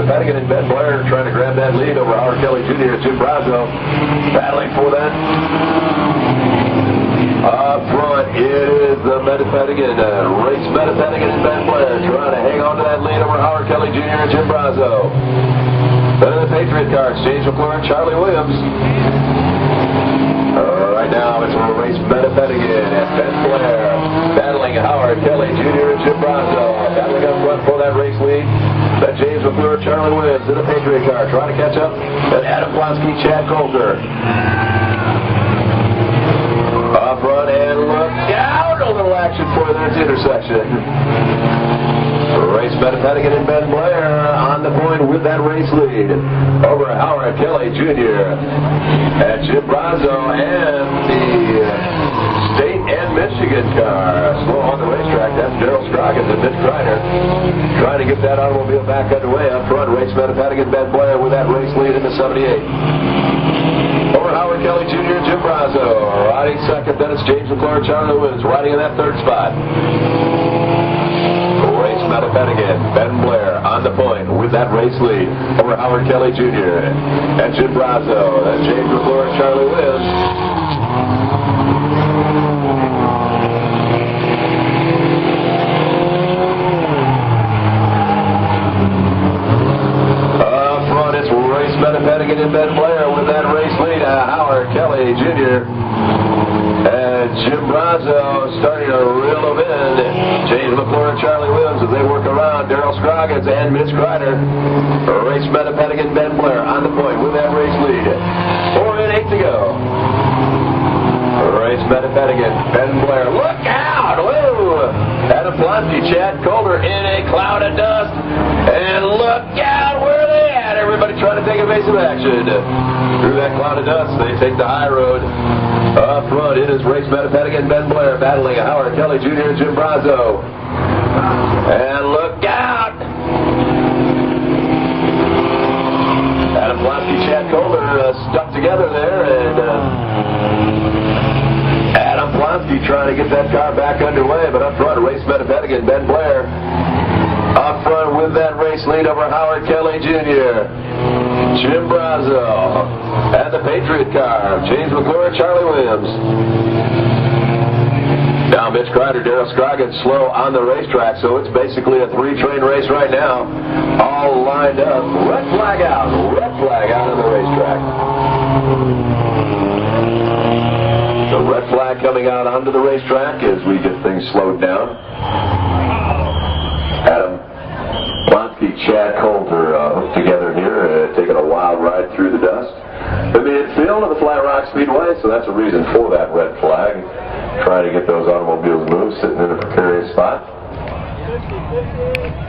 Metdepenningen and Ben Blair trying to grab that lead over Howard Kelly Jr. and Jim Brazo. Battling for that. Up front, it is the Metdepenningen, Race Metdepenningen and Ben Blair trying to hang on to that lead over Howard Kelly Jr. and Jim Brazo. Then the Patriot cars, James McClure and Charlie Williams. Right now, it's Race Metdepenningen and Ben Blair battling Howard Kelly Jr. and Jim Brazo. Battling up front for that race lead. That James McClure, Charlie Williams in the Patriot car trying to catch up. That Adam Blonsky, Chad Coulter. Up front and look out. A little action for this intersection. Race Metdepenningen and Ben Blair on the point with that race lead over Howard Kelly Jr. and Jim Brazo and the State and Michigan car. Slow on the racetrack. That's Darryl Scroggins and Mitch Kreiner trying to get that automobile back underway. Up front, Race Metdepenningen and Ben Blair with that race lead in the 78. Over Howard Kelly Jr. and Jim Brazo. Riding second, then it's James McClure and Charlie Williams riding in that third spot. Race Metdepenningen, Ben Blair on the point with that race lead over Howard Kelly Jr. and Jim Brazo. Then James McClure and Charlie Williams. Up front, it's Race Metdepenningen and Ben Blair with that race lead. Howard Kelly Jr. and Jim Brazo starting to reel them in. James McClure and Charlie Williams as they work around Darryl Scroggins and Mitch Kreiner. Race Metdepenningen and Ben Blair on the point with that race lead. 4 and 8 to go. Race Metdepenningen, Ben Blair. Look out! Whoa! Adam Blonsky, Chad Coulter in a cloud of dust. And look out! Where are they at? Everybody trying to take evasive action. Through that cloud of dust, they take the high road. Up front, it is Race Metdepenningen and Ben Blair battling Howard Kelly Jr. and Jim Brazo. And look out! Adam Blonsky, Chad Coulter stuck together there, and Adam Blonsky trying to get that car back underway, but up front, Race Metdepenningen and Ben Blair up front with that race lead over Howard Kelly Jr. Jim Brazo and the Patriot car, James McClure and Charlie Williams. Now Mitch Kreiner, Darryl Scroggins slow on the racetrack, so it's basically a 3-train race right now. All lined up. Red flag out on the racetrack. The red flag coming out onto the racetrack as we get things slowed down. Adam Blonsky, Chad Coulter hooked together here, taking a wild ride through the dust. The midfield of the Flat Rock Speedway, so that's a reason for that red flag. Trying to get those automobiles moved, sitting in a precarious spot. 50-50.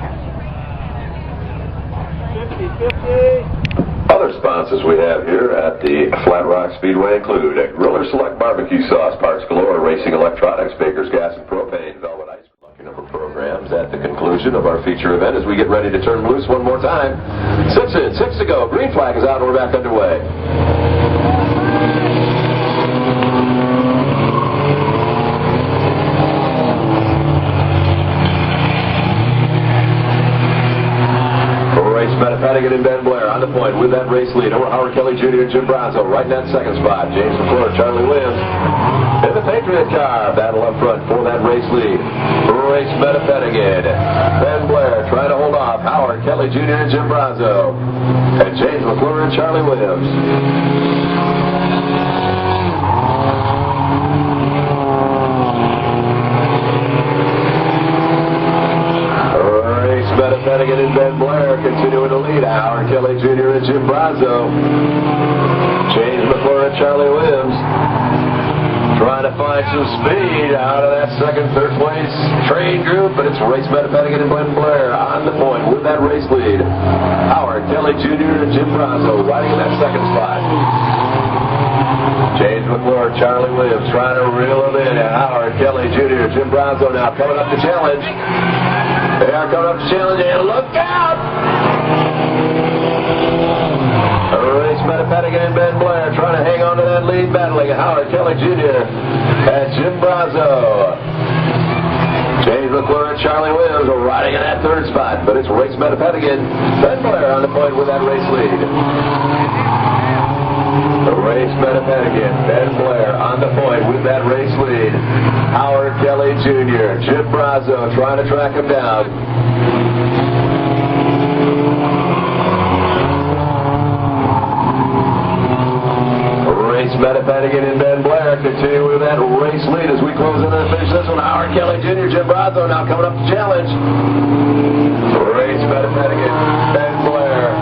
Other sponsors we have here at the Flat Rock Speedway include Griller Select Barbecue Sauce, Parts Galore, Racing Electronics, Baker's Gas and Propane, Velvet Ice. Number programs at the conclusion of our feature event as we get ready to turn loose one more time. 6 to go. Green flag is out and we're back underway. Race Metdepenningen and Ben Blair on the point with that race lead over Howard Kelly Jr. and Jim Brazo right in that second spot. James McClure, Charlie Williams in the Patriot car. Battle up front for that race lead. Race Metdepenningen, Ben Blair trying to hold off Howard Kelly Jr. and Jim Brazo and James McClure and Charlie Williams. Metdepenningen and Ben Blair continuing to lead Howard Kelly Jr. and Jim Brazo. James McClure and Charlie Williams trying to find some speed out of that second, third place train group, but it's Race Metdepenningen and Ben Blair on the point with that race lead. Howard Kelly Jr. and Jim Brazo riding in that second spot. James McClure, Charlie Williams trying to reel him in. Howard Kelly Jr. Jim Brazo now coming up to challenge. They are coming up to challenge, and look out! Race Metdepenningen and Ben Blair trying to hang on to that lead, battling Howard Kelly Jr. and Jim Brazo. James McClure and Charlie Williams are riding in that third spot, but it's Race Metdepenningen. Ben Blair on the point with that race lead. Race Metdepenningen, Ben Blair on the point with that race lead. Howard Kelly Jr., Jim Brazo trying to track him down. Race Metdepenningen and Ben Blair continue with that race lead as we close in and finish this one. Howard Kelly Jr., Jim Brazo now coming up to challenge. Race Metdepenningen, Ben Blair.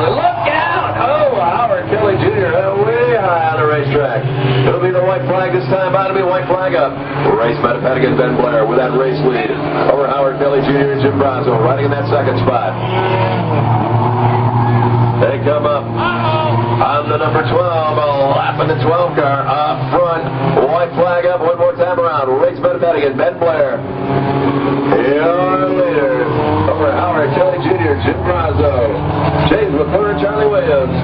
Look out! Oh, Howard Kelly Jr. way high on the racetrack. It'll be the white flag this time. It'll be white flag up. Race Metdepenningen, Ben Blair with that race lead over Howard Kelly Jr. and Jim Brazo riding in that second spot. They come up on the number 12, a lap in the 12 car up front. White flag up one more time around. Race Metdepenningen, Ben Blair. Your leaders over Howard Kelly Jr., Jim Brazo, James McClure, Charlie Williams.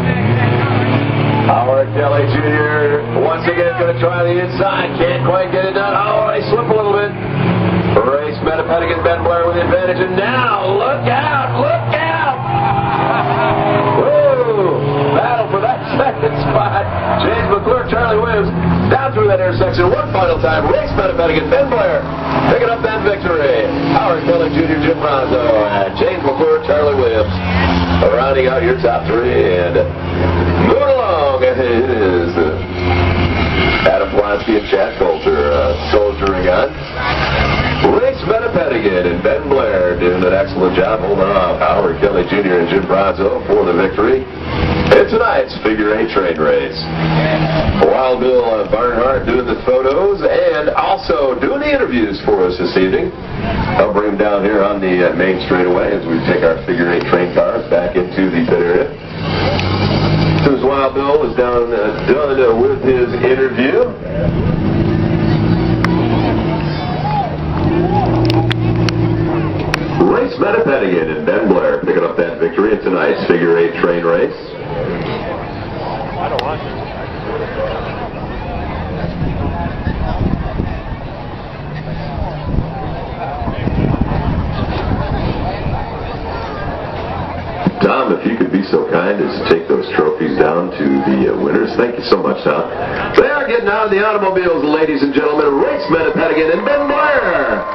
Howard Kelly Jr. once again going to try the inside. Can't quite get it done. Oh, they slip a little bit. Race Metdepenningen, Ben Blair with the advantage. And now, look out! Look out! Whoa! Battle for that second spot. James McClure, Charlie Williams down through that intersection one final time. Race Metdepenningen, Ben Blair picking up that victory. Howard Kelly Jr., Jim Brazo, and James McClure, Charlie Williams rounding out your top three. And moving along, it is Adam Blonsky and Chad Coulter soldiering on. Race Metdepenningen and Ben Blair doing an excellent job holding off Howard Kelly Jr. and Jim Brazo for the victory in tonight's figure 8 train race. Wild Bill Barnhart doing the photos and also doing the interviews for us this evening. I'll bring him down here on the main straightaway as we take our figure 8 train cars back into the pit area. As soon as Wild Bill is done with his interview, Race Metdepenningen and Ben Blair picking up that victory in tonight's figure 8 train race. I don't want to. Tom, if you could be so kind as to take those trophies down to the winners. Thank you so much, Tom. They are getting out of the automobiles, ladies and gentlemen. Race Metdepenningen and Ben Blair.